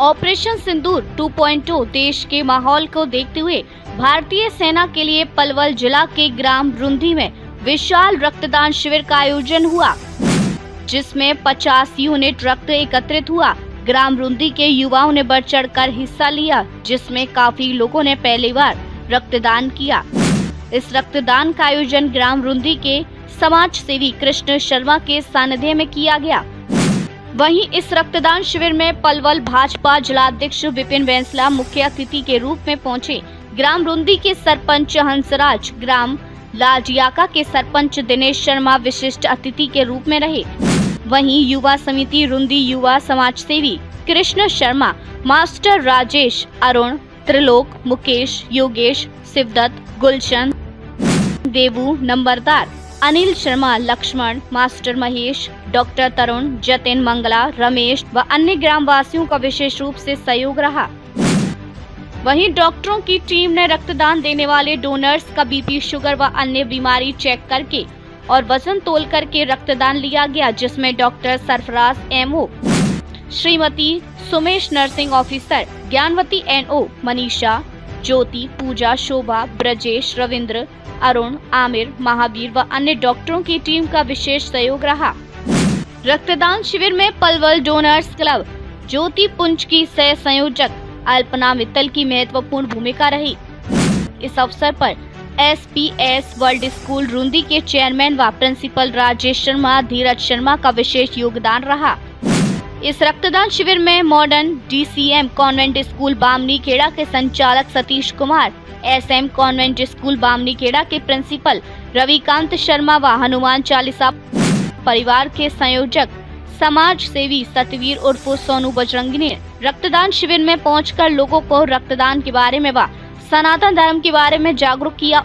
Operation सिंदूर 2.0 देश के माहौल को देखते हुए भारतीय सेना के लिए पलवल जिला के ग्राम रुंधी में विशाल रक्तदान शिविर का आयोजन हुआ, जिसमें 50 यूनिट रक्त एकत्रित हुआ। ग्राम रुंधी के युवाओं ने बढ़ चढ़कर हिस्सा लिया, जिसमें काफी लोगों ने पहली बार रक्तदान किया। इस रक्तदान का आयोजन ग्राम रुंधी के समाज सेवी कृष्ण शर्मा के सानिध्य में किया गया। वहीं इस रक्तदान शिविर में पलवल भाजपा जिलाध्यक्ष विपिन बैंसला मुख्य अतिथि के रूप में पहुंचे। ग्राम रुंधी के सरपंच हंसराज, ग्राम लाजियाका के सरपंच दिनेश शर्मा विशिष्ट अतिथि के रूप में रहे। वहीं युवा समिति रुंधी युवा समाज सेवी कृष्ण शर्मा, मास्टर राजेश, अरुण, त्रिलोक, मुकेश, योगेश, शिवदत्त, गुलशन, देवू, नंबरदार अनिल शर्मा, लक्ष्मण, मास्टर महेश, डॉक्टर तरुण, जतिन, मंगला, रमेश व अन्य ग्रामवासियों का विशेष रूप से सहयोग रहा। वहीं डॉक्टरों की टीम ने रक्तदान देने वाले डोनर्स का बीपी, शुगर व अन्य बीमारी चेक करके और वजन तोल करके रक्तदान लिया गया, जिसमें doctor Sarfaraz MO, Shrimati Sumesh nursing officer, Gyanwati NO, Manisha, Jyoti, Pooja, Shobha, Brajesh, Ravindra, Arun, Aamir, Mahavir व अन्य डॉक्टरों की टीम का विशेष सहयोग रहा। रक्तदान शिविर में पलवल डोनर्स क्लब ज्योति पुंज की सह संयोजक अल्पना मित्तल की महत्वपूर्ण भूमिका रही। इस अवसर पर SPS वर्ल्ड स्कूल रुंधी के चेयरमैन व प्रिंसिपल राजेश शर्मा, धीरज शर्मा का विशेष योगदान रहा। इस रक्तदान शिविर में modern DCM convent school Bamni Khera के संचालक Satish Kumar, SM convent school Bamni Khera के प्रिंसिपल रविकांत शर्मा व हनुमान चालीसा परिवार के संयोजक समाज सेवी सतवीर उर्फ सोनू बजरंगी ने रक्तदान शिविर में पहुंचकर लोगों को रक्तदान के बारे में व सनातन धर्म के बारे में जागरूक किया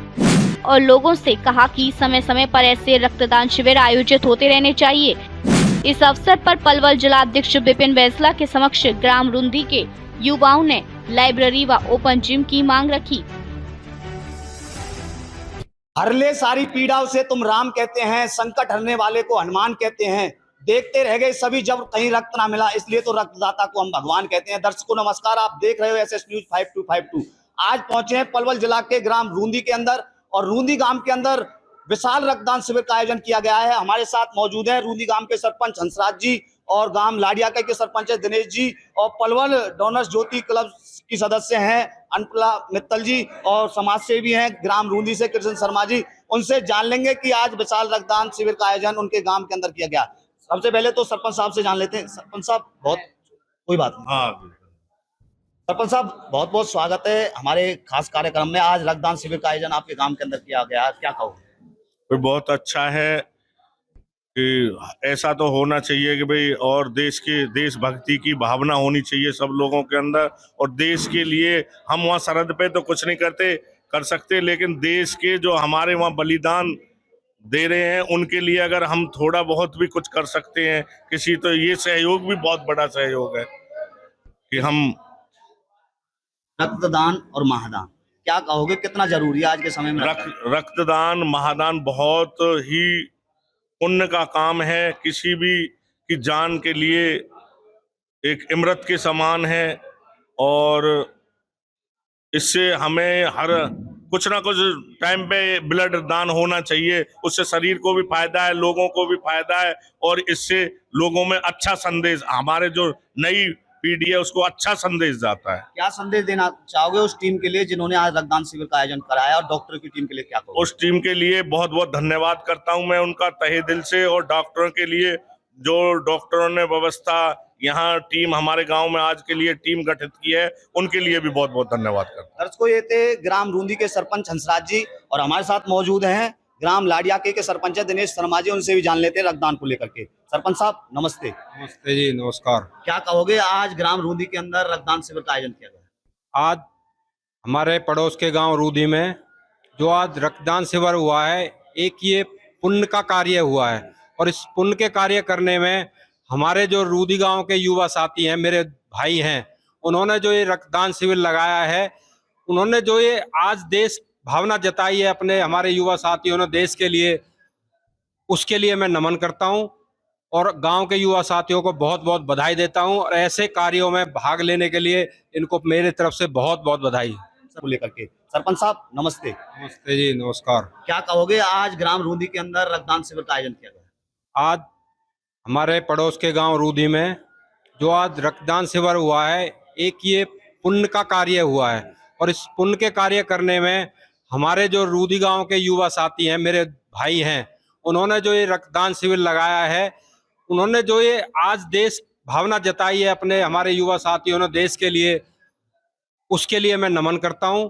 और लोगों से कहा कि समय समय पर ऐसे रक्तदान शिविर आयोजित होते रहने चाहिए। इस अवसर पर पलवल जिलाध्यक्ष विपिन बैंसला के समक्ष ग्राम रुंधी के युवाओं ने लाइब्रेरी व ओपन जिम की मांग रखी। हर ले सारी पीड़ाओं से तुम राम कहते हैं, संकट हरने वाले को हनुमान कहते हैं। देखते रह गए सभी जब कहीं रक्त ना मिला, इसलिए तो रक्तदाता को हम भगवान कहते हैं। दर्शकों नमस्कार, आप देख रहे हो SS न्यूज 5252। आज पहुंचे हैं पलवल जिला के ग्राम रूंधी के अंदर और रूंधी गांव के अंदर विशाल रक्तदान शिविर का आयोजन किया गया है। हमारे साथ मौजूद है रूंधी गांव के सरपंच हंसराज जी और गांव लाडियाका के सरपंच है दिनेश जी और पलवल डोनर्स ज्योति क्लब की सदस्य हैं अल्पना मित्तल जी और समाज सेवी हैं ग्राम रूंधी से कृष्ण शर्मा जी। उनसे जान लेंगे कि आज विशाल रक्तदान शिविर का आयोजन उनके गांव के अंदर किया गया। सबसे पहले तो सरपंच साहब से जान लेते हैं। सरपंच साहब कोई बात नहीं। हाँ, सरपंच साहब बहुत बहुत स्वागत है हमारे खास कार्यक्रम में। आज रक्तदान शिविर का आयोजन आपके गांव के अंदर किया गया, क्या कहोगे? तो बहुत अच्छा है कि ऐसा तो होना चाहिए कि भाई और देशभक्ति की भावना होनी चाहिए सब लोगों के अंदर। और देश के लिए हम वहाँ सरहद पे तो कुछ नहीं कर सकते, लेकिन देश के जो हमारे वहाँ बलिदान दे रहे हैं उनके लिए अगर हम थोड़ा बहुत भी कुछ कर सकते हैं किसी, तो ये सहयोग भी बहुत बड़ा सहयोग है कि हम रक्तदान और महादान क्या कहोगे, कितना जरूरी है आज के समय में? रक्तदान महादान बहुत ही पुण्य का काम है। किसी भी की जान के लिए एक अमृत के समान है और इससे हमें हर कुछ ना कुछ टाइम पे ब्लड दान होना चाहिए। उससे शरीर को भी फायदा है, लोगों को भी फायदा है और इससे लोगों में अच्छा संदेश, हमारे जो नई पीढ़ी है उसको अच्छा संदेश जाता है। क्या संदेश देना चाहोगे उस टीम के लिए जिन्होंने आज रक्तदान शिविर का आयोजन कराया और डॉक्टर की टीम के लिए क्या कहोगे? उस टीम के लिए बहुत बहुत धन्यवाद करता हूं मैं उनका तहे दिल से, और डॉक्टरों के लिए जो डॉक्टरों ने व्यवस्था यहाँ टीम हमारे गांव में आज के लिए टीम गठित की है उनके लिए भी बहुत बहुत धन्यवाद करता हूं। दर्शकों ये थे ग्राम रूंधी के सरपंच हंसराज जी और हमारे साथ मौजूद हैं ग्राम लाडियाके के सरपंच दिनेश शर्मा जी। उनसे भी जान लेते हैं रक्तदान को लेकर के। सरपंच साहब नमस्ते। नमस्ते जी, नमस्कार। क्या कहोगे, आज ग्राम रूंधी के अंदर रक्तदान शिविर का आयोजन किया गया? आज हमारे पड़ोस के गांव रूंधी में जो आज रक्तदान शिविर हुआ है, एक ये पुण्य का कार्य हुआ है और इस पुण्य के कार्य करने में हमारे जो रूंधी गांव के युवा साथी हैं, मेरे भाई हैं, उन्होंने जो ये रक्तदान शिविर लगाया है, उन्होंने जो ये आज देश भावना जताई है अपने हमारे युवा साथियों ने देश के लिए, उसके लिए मैं नमन करता हूं। और गांव के युवा साथियों को बहुत बहुत बधाई देता हूं और ऐसे कार्यों में भाग लेने के लिए इनको मेरे तरफ से बहुत बहुत बधाई। को लेकर के सरपंच साहब नमस्ते। नमस्ते जी, नमस्कार। क्या कहोगे, आज ग्राम रूंदी के अंदर रक्तदान शिविर का आयोजन किया गया? आज हमारे पड़ोस के गांव रूदी में जो आज रक्तदान शिविर हुआ है, एक ये पुण्य का कार्य हुआ है और इस पुण्य के कार्य करने में हमारे जो रूदी गांव के युवा साथी हैं, मेरे भाई हैं, उन्होंने जो ये रक्तदान शिविर लगाया है, उन्होंने जो ये आज देश भावना जताई है अपने हमारे युवा साथियों ने देश के लिए, उसके लिए मैं नमन करता हूं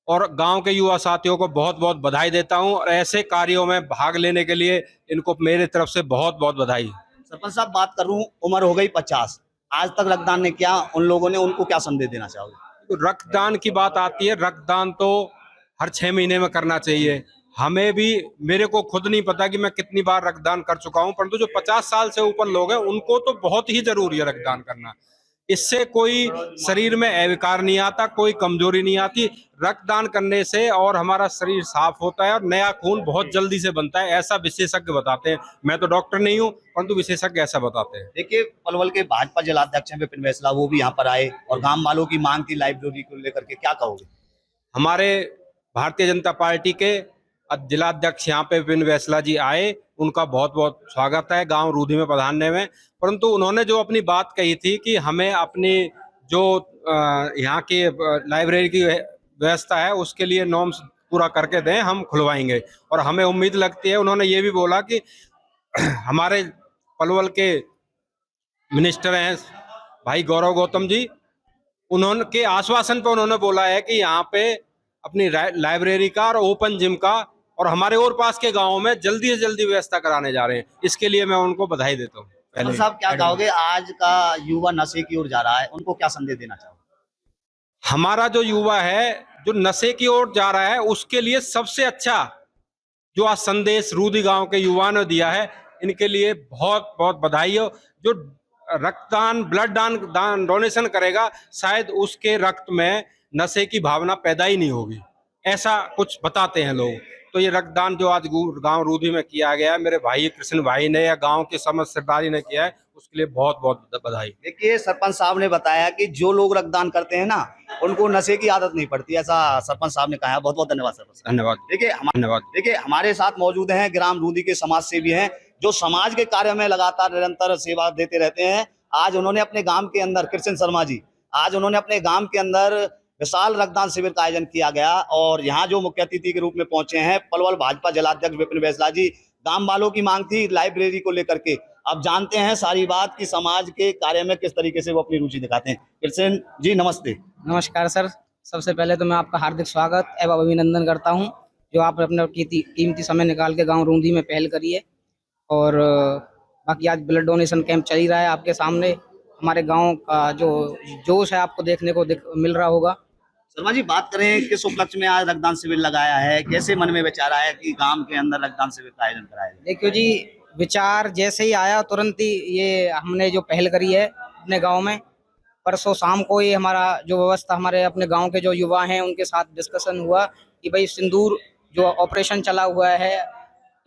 और गांव के युवा साथियों को बहुत बहुत बधाई देता हूं और ऐसे कार्यों में भाग लेने के लिए इनको मेरे तरफ से बहुत बहुत बधाई। सरपंच साहब बात करूं, उम्र हो गई 50, आज तक रक्तदान नहीं किया उन लोगों ने, उनको क्या संदेश देना चाहोगे? तो रक्तदान की बात आती है, रक्तदान तो हर 6 महीने में करना चाहिए। हमें भी, मेरे को खुद नहीं पता कि मैं कितनी बार रक्तदान कर चुका हूं, परंतु जो 50 साल से ऊपर लोग हैं उनको तो बहुत ही जरूरी है रक्तदान करना। इससे कोई शरीर में अविकार नहीं आता, कोई कमजोरी नहीं आती। रक्तदान करने से और हमारा शरीर साफ होता है और नया खून बहुत जल्दी से बनता है, ऐसा विशेषज्ञ बताते हैं। मैं तो डॉक्टर नहीं हूं, परंतु विशेषज्ञ ऐसा बताते हैं। देखिए, पलवल के भाजपा जिलाध्यक्ष हैं विपिन वैसला, वो भी यहाँ पर आए और गांव वालों की मांग थी लाइब्रेरी को लेकर के, क्या कहोगे? हमारे भारतीय जनता पार्टी के जिलाध्यक्ष यहाँ पे विपिन वैसला जी आए, उनका बहुत बहुत स्वागत है गांव रूदी में पधारने में। परंतु उन्होंने जो अपनी बात कही थी कि हमें अपनी जो यहाँ की लाइब्रेरी की व्यवस्था है उसके लिए नॉर्म्स पूरा करके दें, हम खुलवाएंगे। और हमें उम्मीद लगती है, उन्होंने ये भी बोला कि हमारे पलवल के मिनिस्टर हैं भाई गौरव गौतम जी, उन्होंने के आश्वासन पर उन्होंने बोला है कि यहाँ पे अपनी लाइब्रेरी का और ओपन जिम का और हमारे और पास के गांवों में जल्दी से जल्दी व्यवस्था कराने जा रहे हैं। इसके लिए मैं उनको बधाई देता हूँ। पहले साहब क्या कहोगे, आज का युवा नशे की ओर जा रहा है, उनको क्या संदेश देना चाहोगे? हमारा जो युवा है जो नशे की ओर जा रहा है, उसके लिए सबसे अच्छा जो आज संदेश रूदी गांव के युवा ने दिया है, इनके लिए बहुत बहुत बधाई हो। जो रक्तदान, ब्लड दान डोनेशन करेगा, शायद उसके रक्त में नशे की भावना पैदा ही नहीं होगी, ऐसा कुछ बताते हैं लोग। तो ये रक्तदान जो आज गांव रूदी में किया गया है, मेरे भाई कृष्ण भाई ने या गांव के समस्त सरदारी ने किया है, उसके लिए बहुत बहुत बधाई। देखिए, सरपंच साहब ने बताया कि जो लोग रक्तदान करते हैं ना, उनको नशे की आदत नहीं पड़ती, ऐसा सरपंच साहब ने कहा है। बहुत बहुत धन्यवाद सरपंच। धन्यवाद। देखिए हमारे साथ मौजूद हैं ग्राम रूदी के समाज सेवी हैं, जो समाज के कार्य में लगातार निरंतर सेवा देते रहते हैं। आज उन्होंने अपने गांव के अंदर, कृष्ण शर्मा जी, आज उन्होंने अपने गांव के अंदर विशाल रक्तदान शिविर का आयोजन किया गया और यहाँ जो मुख्य अतिथि के रूप में पहुंचे हैं पलवल भाजपा जिलाध्यक्ष विपिन वैसला जी। गांव वालों की मांग थी लाइब्रेरी को लेकर के, अब जानते हैं सारी बात कि समाज के कार्य में किस तरीके से वो अपनी रुचि दिखाते हैं। कृष्ण जी नमस्ते। नमस्कार सर, सबसे पहले तो मैं आपका हार्दिक स्वागत एवं अभिनंदन करता हूं, जो आपने अपना कीमती समय निकाल के गांव रूंदी में पहल करी है। और बाकी आज ब्लड डोनेशन कैंप चल ही रहा है, आपके सामने हमारे गांव का जो जोश है आपको देखने को मिल रहा होगा। शर्मा जी, बात करें किस उपलक्ष्य में आज रक्तदान शिविर लगाया है, कैसे मन में विचार आया कि गांव के अंदर रक्तदान शिविर का आयोजन कराया जाए? देखियो जी, विचार जैसे ही आया तुरंत ही ये हमने जो पहल करी है अपने गांव में, परसों शाम को ये हमारा जो व्यवस्था, हमारे अपने गांव के जो युवा हैं उनके साथ डिस्कशन हुआ कि भाई सिंदूर जो ऑपरेशन चला हुआ है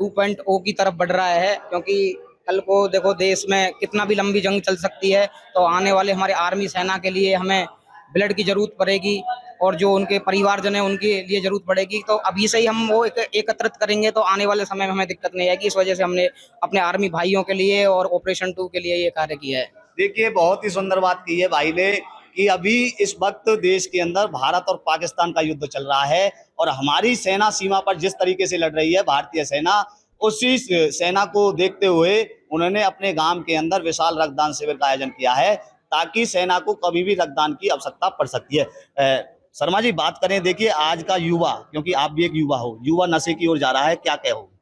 2.0 की तरफ बढ़ रहा है, क्योंकि कल को देखो देश में कितना भी लंबी जंग चल सकती है, तो आने वाले हमारे आर्मी सेना के लिए हमें ब्लड की जरूरत पड़ेगी और जो उनके परिवारजन है उनके लिए जरूरत पड़ेगी। तो अभी से ही हम वो एकत्रित करेंगे तो आने वाले समय में हमें दिक्कत नहीं आएगी। इस वजह से हमने अपने आर्मी भाइयों के लिए और ऑपरेशन 2 के लिए ये कार्य किया है। देखिए, बहुत ही सुंदर बात की है भाई ने कि अभी इस वक्त देश के अंदर भारत और पाकिस्तान का युद्ध चल रहा है और हमारी सेना सीमा पर जिस तरीके से लड़ रही है भारतीय सेना, उसी सेना को देखते हुए उन्होंने अपने गांव के अंदर विशाल रक्तदान शिविर का आयोजन किया है, ताकि सेना को कभी भी रक्तदान की आवश्यकता पड़ सकती है। शर्मा जी, बात करें, देखिए आज का युवा, क्योंकि आप भी एक युवा हो, युवा नशे की ओर जा रहा है, क्या कहोगे?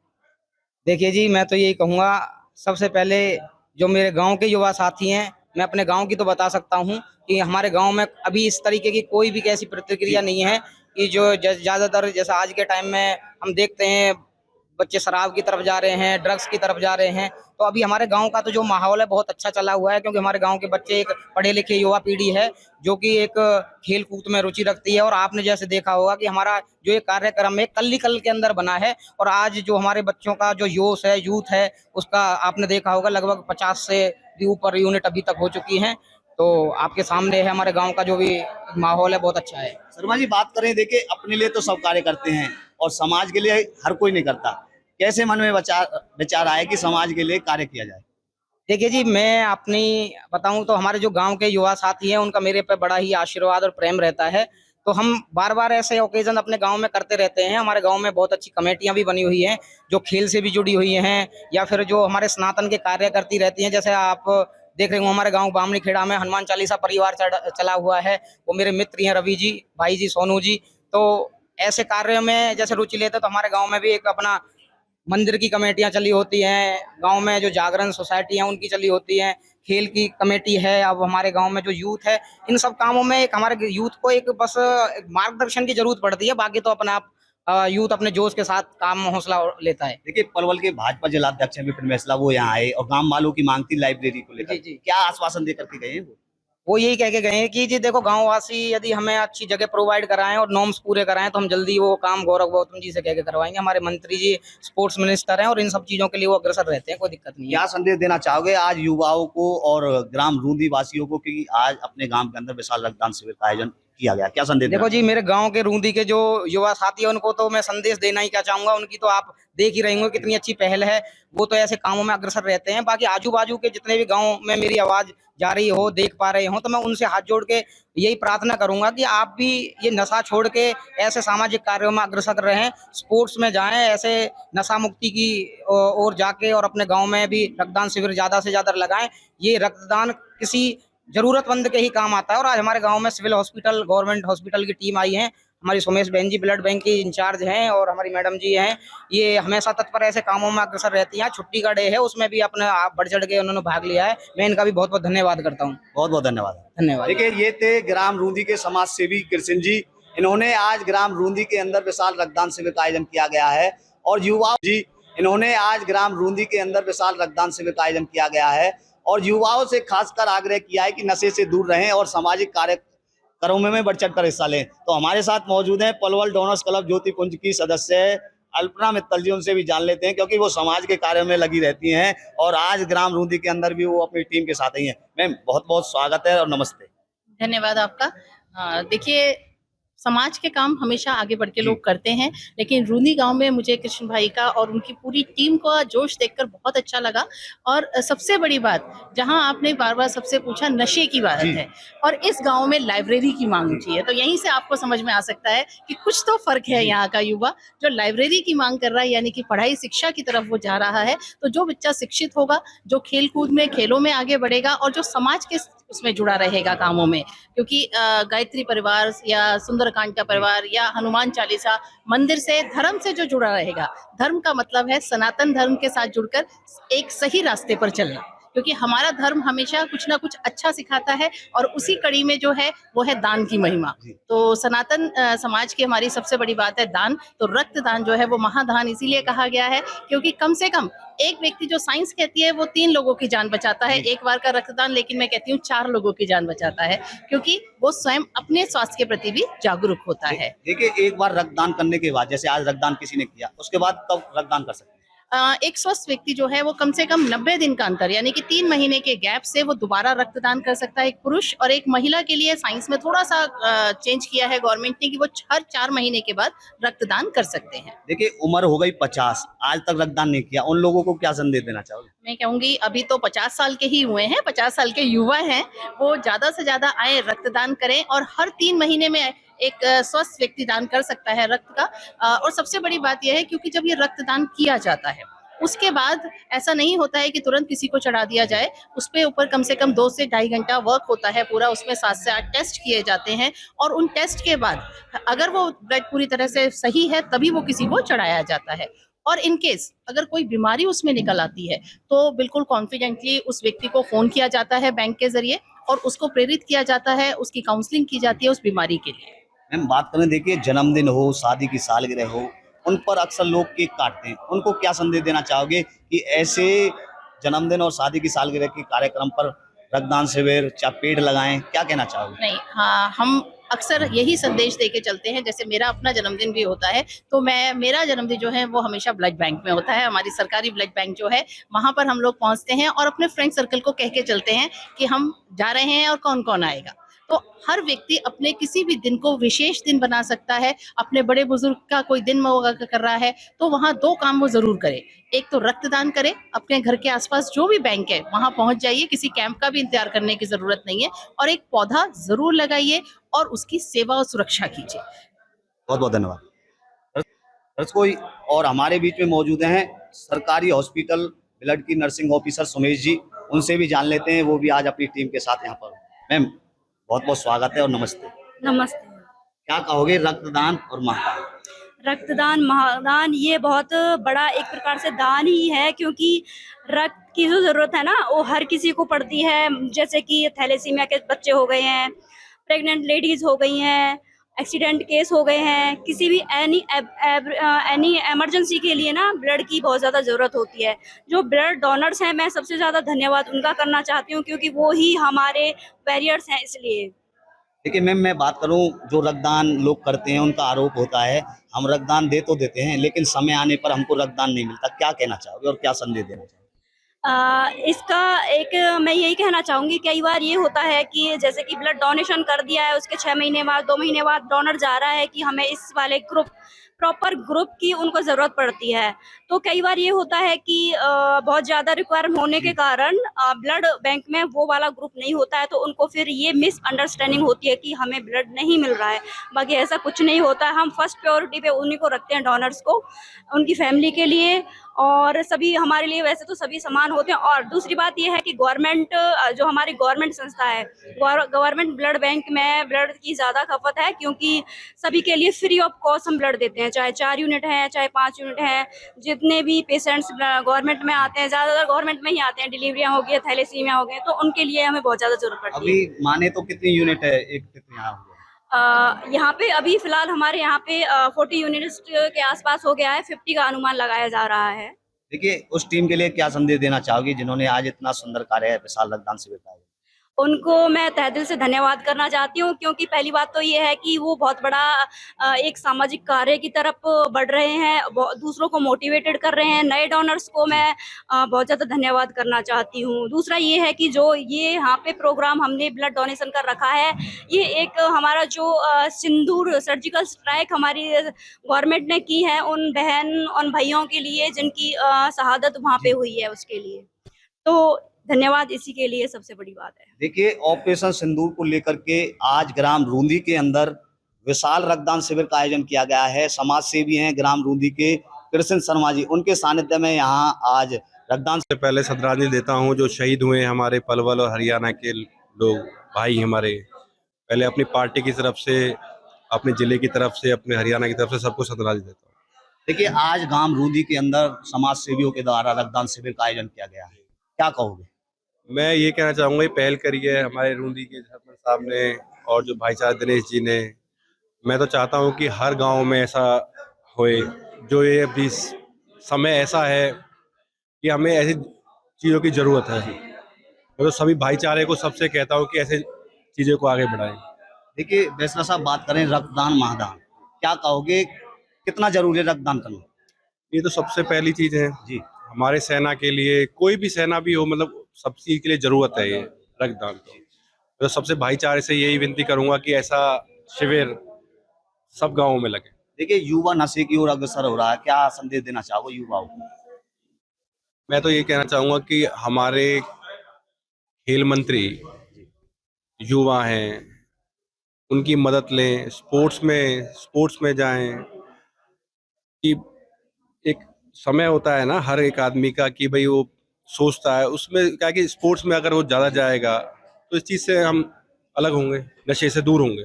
देखिए जी, मैं तो यही कहूँगा, सबसे पहले जो मेरे गांव के युवा साथी हैं, मैं अपने गांव की तो बता सकता हूं कि हमारे गांव में अभी इस तरीके की कोई भी ऐसी प्रतिक्रिया नहीं है कि जो ज़्यादातर जैसा आज के टाइम में हम देखते हैं बच्चे शराब की तरफ जा रहे हैं, ड्रग्स की तरफ जा रहे हैं। तो अभी हमारे गांव का तो जो माहौल है बहुत अच्छा चला हुआ है, क्योंकि हमारे गांव के बच्चे एक पढ़े लिखे युवा पीढ़ी है जो कि एक खेल कूद में रुचि रखती है। और आपने जैसे देखा होगा कि हमारा जो ये कार्यक्रम है कल के अंदर बना है, और आज जो हमारे बच्चों का जो जोश है, यूथ है, उसका आपने देखा होगा लगभग 50 से भी ऊपर यूनिट अभी तक हो चुकी हैं। तो आपके सामने है हमारे गांव का जो भी माहौल है बहुत अच्छा है। शर्मा जी, बात करें, देखिए अपने लिए तो सब कार्य करते हैं और समाज के लिए हर कोई नहीं करता। कैसे मन में विचार आया कि समाज के लिए कार्य किया जाए? देखिए जी, मैं अपनी बताऊं तो हमारे जो गांव के युवा साथी हैं उनका मेरे पे बड़ा ही आशीर्वाद और प्रेम रहता है। तो हम बार बार ऐसे ओकेजन अपने गांव में करते रहते हैं। हमारे गांव में बहुत अच्छी कमेटियां भी बनी हुई हैं जो खेल से भी जुड़ी हुई हैं, या फिर जो हमारे सनातन के कार्य करती रहती हैं। जैसे आप देख रहे हो हमारे गांव बामनी खेड़ा में हनुमान चालीसा परिवार चला हुआ है, वो मेरे मित्र हैं, रवि जी, भाई जी, सोनू जी। तो ऐसे कार्यों में जैसे रुचि लेते तो हमारे गाँव में भी एक अपना मंदिर की कमेटियां चली होती हैं, गांव में जो जागरण सोसाइटी है उनकी चली होती हैं, खेल की कमेटी है। अब हमारे गांव में जो यूथ है, इन सब कामों में एक हमारे यूथ को एक बस मार्गदर्शन की जरूरत पड़ती है। बाकी तो अपने आप यूथ अपने जोश के साथ काम हौसला लेता है। देखिए, पलवल के भाजपा जिलाध्यक्ष हैं विपिन मैसला, वो यहाँ आए और गांव वालों की मांग थी लाइब्रेरी को लेकर। जी। क्या आश्वासन देकर के गए हैं वो यही कह के गए हैं कि जी देखो, गांववासी यदि हमें अच्छी जगह प्रोवाइड कराएं और नॉर्म्स पूरे कराएं तो हम जल्दी वो काम गौरव गौतम जी से कह के करवाएंगे। हमारे मंत्री जी स्पोर्ट्स मिनिस्टर हैं और इन सब चीजों के लिए वो अग्रसर रहते हैं, कोई दिक्कत नहीं है। क्या संदेश देना चाहोगे आज युवाओं को और ग्राम रूंदी वासियों को कि आज अपने गांव के अंदर विशाल रक्तदान शिविर का आयोजन किया गया? क्या संदेश देखो जी, मेरे गांव के रूंदी के जो युवा साथी है उनको तो मैं संदेश देना ही क्या चाहूंगा। उनकी तो आप देख ही रहे होंगे कितनी अच्छी पहल है, वो तो ऐसे कामों में अग्रसर रहते हैं। बाकी आजू बाजू के जितने भी गाँव में मेरी आवाज जा रही हो, देख पा रहे हो, तो मैं उनसे हाथ जोड़ के यही प्रार्थना करूंगा कि आप भी ये नशा छोड़ के ऐसे सामाजिक कार्यों में अग्रसर रहें, स्पोर्ट्स में जाएं, ऐसे नशा मुक्ति की ओर जाके और अपने गांव में भी रक्तदान शिविर ज्यादा से ज्यादा लगाएं। ये रक्तदान किसी जरूरतमंद के ही काम आता है। और आज हमारे गांव में सिविल हॉस्पिटल, गवर्नमेंट हॉस्पिटल की टीम आई है, हमारी सोमेश बहन जी ब्लड बैंक की इंचार्ज हैं और हमारी मैडम जी हैं, ये हमेशा तत्पर ऐसे कामों में अग्रसर रहती हैं। छुट्टी का डे है, उसमें भी अपने आप बढ़ चढ़ के उन्होंने भाग लिया है। मैं इनका भी बहुत बहुत धन्यवाद करता हूँ। बहुत बहुत धन्यवाद। धन्यवाद। देखिए, ये थे ग्राम रूंदी के समाज सेवी कृष्ण जी। इन्होंने आज ग्राम रूंदी के अंदर विशाल रक्तदान शिविर का आयोजन किया गया है और इन्होंने आज ग्राम रूंदी के अंदर विशाल रक्तदान शिविर का आयोजन किया गया है और युवाओं से खासकर आग्रह किया है कि नशे से दूर रहें और सामाजिक कार्यक्रमों में बढ़ चढ़ कर हिस्सा लें। तो हमारे साथ मौजूद हैं पलवल डोनर्स क्लब ज्योतिपुंज की सदस्य अल्पना मित्तल जी, उनसे भी जान लेते हैं क्योंकि वो समाज के कार्यों में लगी रहती हैं और आज ग्राम रूंदी के अंदर भी वो अपनी टीम के साथ ही हैं। मैम, बहुत बहुत स्वागत है और नमस्ते। धन्यवाद आपका। देखिए, समाज के काम हमेशा आगे बढ़ के लोग करते हैं, लेकिन रूंदी गांव में मुझे कृष्ण भाई का और उनकी पूरी टीम का जोश देखकर बहुत अच्छा लगा। और सबसे बड़ी बात, जहां आपने बार बार सबसे पूछा, नशे की बात है और इस गांव में लाइब्रेरी की मांग उठी है, तो यहीं से आपको समझ में आ सकता है कि कुछ तो फर्क है। यहाँ का युवा जो लाइब्रेरी की मांग कर रहा है, यानी कि पढ़ाई शिक्षा की तरफ वो जा रहा है, तो जो बच्चा शिक्षित होगा, जो खेल कूद में खेलों में आगे बढ़ेगा और जो समाज के उसमें जुड़ा रहेगा कामों में, क्योंकि गायत्री परिवार या सुंदरकांड का परिवार या हनुमान चालीसा मंदिर से, धर्म से जो जुड़ा रहेगा, धर्म का मतलब है सनातन धर्म के साथ जुड़कर एक सही रास्ते पर चलना, क्योंकि हमारा धर्म हमेशा कुछ ना कुछ अच्छा सिखाता है और उसी कड़ी में जो है वो है दान की महिमा। तो सनातन समाज की हमारी सबसे बड़ी बात है दान। तो रक्तदान जो है वो महादान इसीलिए कहा गया है क्योंकि कम से कम एक व्यक्ति, जो साइंस कहती है, वो 3 लोगों की जान बचाता है एक बार का रक्तदान, लेकिन मैं कहती हूँ 4 लोगों की जान बचाता है, क्योंकि वो स्वयं अपने स्वास्थ्य के प्रति भी जागरूक होता है। देखिए, एक बार रक्तदान करने के बाद, जैसे आज रक्तदान किसी ने किया, उसके बाद कब रक्तदान कर सकते हैं? एक स्वस्थ व्यक्ति जो है वो कम से कम 90 दिन का अंतर, यानी कि 3 महीने के गैप से वो दोबारा रक्तदान कर सकता है। एक पुरुष और एक महिला के लिए साइंस में थोड़ा सा चेंज किया है गवर्नमेंट ने कि वो हर 4 महीने के बाद रक्तदान कर सकते हैं। देखिए, उम्र हो गई 50, आज तक रक्तदान नहीं किया, उन लोगों को क्या संदेश देना चाहोगे? मैं कहूंगी अभी तो 50 साल के ही हुए हैं, 50 साल के युवा हैं, वो ज्यादा से ज्यादा आए, रक्तदान करें और हर 3 महीने में एक स्वस्थ व्यक्ति दान कर सकता है रक्त का। और सबसे बड़ी बात यह है क्योंकि जब ये रक्तदान किया जाता है उसके बाद ऐसा नहीं होता है कि तुरंत किसी को चढ़ा दिया जाए, उस पे ऊपर कम से कम 2 से ढाई घंटा वर्क होता है पूरा, उसमें 7 से 8 टेस्ट किए जाते हैं और उन टेस्ट के बाद अगर वो ब्लड पूरी तरह से सही है तभी वो किसी को चढ़ाया जाता है। और इन केस अगर कोई बीमारी उसमें निकल आती है तो बिल्कुल कॉन्फिडेंटली उस व्यक्ति को फोन किया जाता है बैंक के जरिए और उसको प्रेरित किया जाता है, उसकी काउंसलिंग की जाती है उस बीमारी के लिए। मैम, बात करें, देखिए, जन्मदिन हो, शादी की सालगिरह हो, उन पर अक्सर लोग केक काटते हैं, उनको क्या संदेश देना चाहोगे कि ऐसे जन्मदिन और शादी की सालगिरह के कार्यक्रम पर रक्तदान शिविर या पेड़ लगाएं, क्या कहना चाहोगे? नहीं, हाँ, हम अक्सर यही संदेश देके चलते हैं। जैसे मेरा अपना जन्मदिन भी होता है, तो मेरा जन्मदिन जो है वो हमेशा ब्लड बैंक में होता है। हमारी सरकारी ब्लड बैंक जो है वहाँ पर हम लोग पहुँचते हैं और अपने फ्रेंड सर्कल को कह के चलते हैं कि हम जा रहे हैं और कौन कौन आएगा। तो हर व्यक्ति अपने किसी भी दिन को विशेष दिन बना सकता है। अपने बड़े बुजुर्ग का कोई दिन वो कर रहा है तो वहाँ 2 काम वो जरूर करे। एक तो रक्तदान करे, अपने घर के आसपास जो भी बैंक है वहाँ पहुँच जाइए, किसी कैंप का भी इंतजार करने की जरूरत नहीं है, और एक पौधा जरूर लगाइए और उसकी सेवा और सुरक्षा कीजिए। बहुत बहुत धन्यवाद दर्शकों। और हमारे बीच में मौजूद हैं सरकारी हॉस्पिटल ब्लड की नर्सिंग ऑफिसर सुमेश जी, उनसे भी जान लेते हैं, वो भी आज अपनी टीम के साथ यहाँ पर। मैम, बहुत बहुत स्वागत है और नमस्ते। नमस्ते। क्या कहोगे रक्तदान और महादान? रक्तदान महादान ये बहुत बड़ा एक प्रकार से दान ही है, क्योंकि रक्त की जो ज़रूरत है ना वो हर किसी को पड़ती है। जैसे कि थैलेसीमिया के बच्चे हो गए हैं, प्रेग्नेंट लेडीज़ हो गई हैं, एक्सीडेंट केस हो गए हैं, किसी भी एनी इमरजेंसी के लिए ना ब्लड की बहुत ज़्यादा ज़रूरत होती है। जो ब्लड डोनर्स हैं, मैं सबसे ज़्यादा धन्यवाद उनका करना चाहती हूँ, क्योंकि वो ही हमारे वॉरियर्स हैं। इसलिए देखिए मैम, मैं बात करूं, जो रक्तदान लोग करते हैं उनका आरोप होता है हम रक्तदान दे तो देते हैं लेकिन समय आने पर हमको रक्तदान नहीं मिलता। क्या कहना चाहोगे और क्या संदेश देना चाहोगे? इसका एक मैं यही कहना चाहूँगी, कई बार ये होता है कि जैसे कि ब्लड डोनेशन कर दिया है, उसके 6 महीने बाद 2 महीने बाद डोनर जा रहा है कि हमें इस वाले प्रॉपर ग्रुप की उनको ज़रूरत पड़ती है। तो कई बार ये होता है कि बहुत ज़्यादा रिक्वायरमेंट होने के कारण ब्लड बैंक में वो वाला ग्रुप नहीं होता है, तो उनको फिर ये मिसअंडरस्टैंडिंग होती है कि हमें ब्लड नहीं मिल रहा है। बाकी ऐसा कुछ नहीं होता है। हम फर्स्ट प्रायोरिटी पे उन्हीं को रखते हैं, डोनर्स को, उनकी फैमिली के लिए, और सभी हमारे लिए वैसे तो सभी समान होते हैं। और दूसरी बात ये है कि गवर्नमेंट, जो हमारी गवर्नमेंट संस्था है, गवर्नमेंट ब्लड बैंक में ब्लड की ज़्यादा खपत है, क्योंकि सभी के लिए फ्री ऑफ कॉस्ट हम ब्लड देते हैं, चाहे 4 यूनिट है चाहे 5 यूनिट है। जितने भी पेशेंट्स गवर्नमेंट में आते हैं, ज़्यादातर गवर्नमेंट में ही आते हैं, डिलीवरियाँ हो गई, थैलेसीमिया हो गए, तो उनके लिए हमें बहुत ज़्यादा जरूरत पड़ती है। अभी माने तो कितनी यूनिट है एक यहाँ हुआ? यहाँ पे अभी फिलहाल हमारे यहाँ पे 40 यूनिट्स के आसपास हो गया है, 50 का अनुमान लगाया जा रहा है। देखिए, उस टीम के लिए क्या संदेश देना चाहोगी जिन्होंने आज इतना सुंदर कार्य विशाल रक्तदान शिविर का? उनको मैं तहे दिल से धन्यवाद करना चाहती हूँ, क्योंकि पहली बात तो ये है कि वो बहुत बड़ा एक सामाजिक कार्य की तरफ बढ़ रहे हैं, दूसरों को मोटिवेटेड कर रहे हैं। नए डोनर्स को मैं बहुत ज़्यादा धन्यवाद करना चाहती हूँ। दूसरा ये है कि जो ये यहाँ पे प्रोग्राम हमने ब्लड डोनेशन कर रखा है, ये एक हमारा जो सिंदूर सर्जिकल स्ट्राइक हमारी गवर्नमेंट ने की है उन बहन उन भाइयों के लिए जिनकी शहादत वहाँ पे हुई है, उसके लिए तो धन्यवाद। इसी के लिए सबसे बड़ी बात है। देखिए, ऑपरेशन सिंदूर को लेकर के आज ग्राम रूंदी के अंदर विशाल रक्तदान शिविर का आयोजन किया गया है। समाज सेवी हैं ग्राम रूंदी के कृष्ण शर्मा जी, उनके सानिध्य में यहाँ आज रक्तदान से पहले श्रद्धांजलि देता हूँ जो शहीद हुए हमारे पलवल और हरियाणा के लोग भाई हमारे। पहले अपनी पार्टी की तरफ से, अपने जिले की तरफ से, अपने हरियाणा की तरफ से सबको श्रद्धांजलि देता हूँ। देखिए, आज ग्राम रूंदी के अंदर समाज सेवियों के द्वारा रक्तदान शिविर का आयोजन किया गया है, क्या कहोगे? मैं ये कहना चाहूँगा, पहल करी है हमारे रूंदी के सरपंच साहब ने और जो भाईचारा दिनेश जी ने। मैं तो चाहता हूँ कि हर गांव में ऐसा होए। जो ये अभी समय ऐसा है कि हमें ऐसी चीज़ों की ज़रूरत है। मैं तो सभी भाईचारे को सबसे कहता हूँ कि ऐसे चीज़ों को आगे बढ़ाएं। देखिए वैष्णव साहब, बात करें रक्तदान महादान, क्या कहोगे कितना जरूरी है रक्तदान करना? ये तो सबसे पहली चीज़ है जी। हमारे सेना के लिए, कोई भी सेना भी हो, मतलब सब चीज़ के लिए ज़रूरत है ये रक्तदान की। तो सबसे भाईचारे से यही विनती करूँगा कि ऐसा शिविर सब गाँवों में लगे। देखिए, युवा नशे की ओर अग्रसर हो रहा है, क्या संदेश देना चाहोगे युवाओं को? मैं तो ये कहना चाहूँगा कि हमारे खेल मंत्री युवा हैं, उनकी मदद लें, स्पोर्ट्स में जाएं। कि एक समय होता है ना हर एक आदमी का कि भाई वो सोचता है, उसमें क्या कि स्पोर्ट्स में अगर वो ज़्यादा जाएगा तो इस चीज़ से हम अलग होंगे, नशे से दूर होंगे।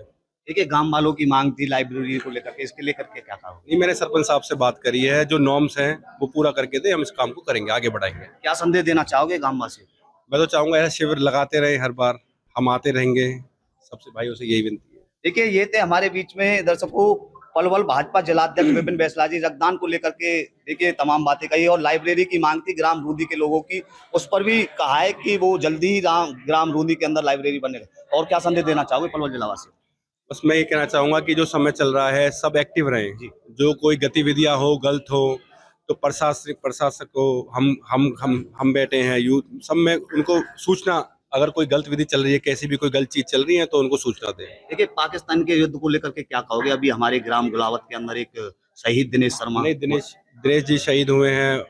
देखिए, गांव वालों की मांग थी लाइब्रेरी को लेकर के, इसके लेकर के क्या कहा? नहीं, मैंने सरपंच साहब से बात करी है, जो नॉर्म्स हैं वो पूरा करके दे, हम इस काम को करेंगे, आगे बढ़ाएंगे। क्या संदेश देना चाहोगे गाँव वासियों? मैं तो चाहूँगा ऐसा शिविर लगाते रहें, हर बार हम आते रहेंगे। सबसे भाइयों से यही विनती है। देखिए, ये थे हमारे बीच में दर्शकों पलवल भाजपा जिलाध्यक्ष विपिन बैसला जी रक्तदान को लेकर के देखिए तमाम बातें कही और लाइब्रेरी की मांग थी ग्राम रूदी के लोगों की, उस पर भी कहा है कि वो जल्दी ही ग्राम रूदी के अंदर लाइब्रेरी बने। और क्या संदेश देना चाहोगे पलवल जिलावासी? बस मैं ये कहना चाहूँगा कि जो समय चल रहा है सब एक्टिव रहें जी। जो कोई गतिविधियाँ हो गलत हो तो प्रशासक को हम बैठे हैं यूथ सब में उनको सूचना, अगर कोई गलत विधि चल रही है, कैसी भी कोई गलत चीज चल रही है तो उनको सूचना दें। देखिए पाकिस्तान के युद्ध को लेकर के क्या कहोगे? अभी हमारे ग्राम गुलावत के अंदर एक शहीद दिनेश शर्मा, नहीं, दिनेश जी शहीद हुए हैं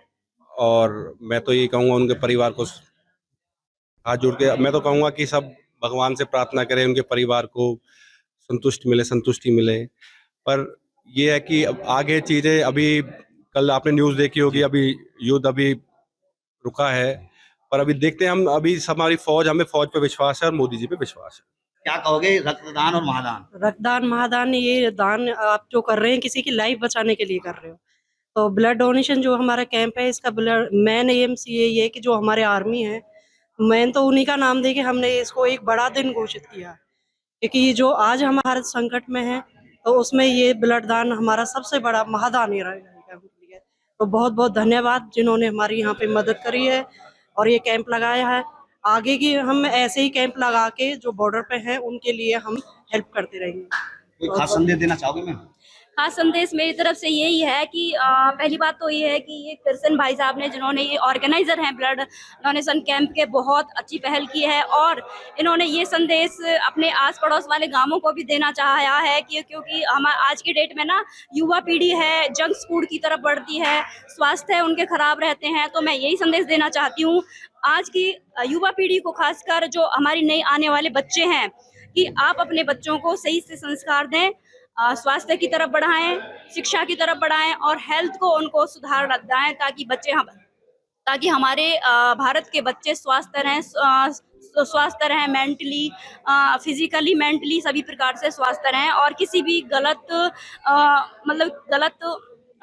और मैं तो ये कहूँगा उनके परिवार को हाथ जोड़ के मैं तो कहूँगा कि सब भगवान से प्रार्थना करें उनके परिवार को संतुष्टि मिले। पर ये है कि अब आगे चीजें, अभी कल आपने न्यूज़ देखी होगी, अभी युद्ध अभी रुका है पर अभी देखते हैं हम, अभी हमारी फौज, हमें फौज पे विश्वास है और मोदी जी पे विश्वास है। क्या कहोगे रक्तदान और महादान? रक्तदान महादान ये दान आप जो कर रहे हैं किसी की लाइफ बचाने के लिए कर रहे हो। तो ब्लड डोनेशन जो हमारा कैंप है इसका ब्लड मेन एम ये है कि जो हमारे आर्मी है, मैं तो उन्हीं का नाम दे के हमने इसको एक बड़ा दिन घोषित किया, क्योंकि जो आज हम भारत संकट में है तो उसमें ये ब्लड दान हमारा सबसे बड़ा महादान ही रहेगा। तो बहुत बहुत धन्यवाद जिन्होंने हमारी यहाँ पे मदद करी है और ये कैंप लगाया है। आगे की हम ऐसे ही कैंप लगा के जो बॉर्डर पे हैं उनके लिए हम हेल्प करते रहेंगे। कोई खास संदेश देना चाहोगे मैम? खास संदेश मेरी तरफ से यही है कि पहली बात तो ये है कि ये कृष्ण भाई साहब ने, जिन्होंने ये ऑर्गेनाइजर हैं ब्लड डोनेशन कैंप के, बहुत अच्छी पहल की है और इन्होंने ये संदेश अपने आस पड़ोस वाले गांवों को भी देना चाहा है कि क्योंकि हम आज की डेट में ना युवा पीढ़ी है जंक फूड की तरफ बढ़ती है, स्वास्थ्य उनके खराब रहते हैं। तो मैं यही संदेश देना चाहती हूँ आज की युवा पीढ़ी को, खासकर जो हमारी नई आने वाले बच्चे हैं, कि आप अपने बच्चों को सही से संस्कार दें, स्वास्थ्य की तरफ बढ़ाएं, शिक्षा की तरफ बढ़ाएं और हेल्थ को उनको सुधार लाएं ताकि हमारे भारत के बच्चे स्वस्थ रहें मेंटली, फिजिकली, मेंटली सभी प्रकार से स्वस्थ रहें और किसी भी गलत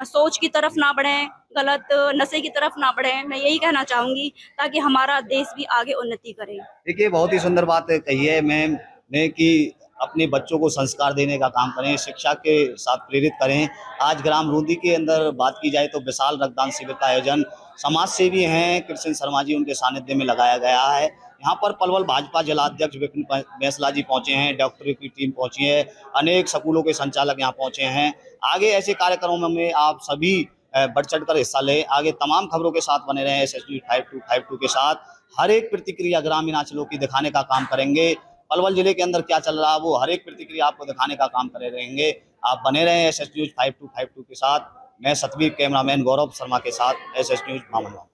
सोच की तरफ ना बढ़ें, गलत नशे की तरफ ना बढ़ें। मैं यही कहना चाहूंगी ताकि हमारा देश भी आगे उन्नति करे। देखिए बहुत ही सुंदर बात कही है मैम ने कि अपने बच्चों को संस्कार देने का काम करें, शिक्षा के साथ प्रेरित करें। आज ग्राम रूदी के अंदर बात की जाए तो विशाल रक्तदान शिविर का आयोजन समाज सेवी हैं कृष्ण शर्मा जी, उनके सानिध्य में लगाया गया है। यहाँ पर पलवल भाजपा जिलाध्यक्ष विपिन बैसला जी पहुंचे हैं, डॉक्टरों की टीम पहुंची है, अनेक स्कूलों के संचालक यहाँ पहुंचे हैं। आगे ऐसे कार्यक्रमों में आप सभी बढ़ चढ़ कर हिस्सा लें। आगे तमाम खबरों के साथ बने रहें SSG 5252 के साथ। हर एक प्रतिक्रिया ग्रामीण अंचलों की दिखाने का काम करेंगे। पलवल जिले के अंदर क्या चल रहा है वो हर एक प्रतिक्रिया आपको दिखाने का काम करे रहेंगे। आप बने रहें SSG 5252 के साथ। मैं सतवीर कैमरामैन गौरव शर्मा के साथ SS न्यूज मामला।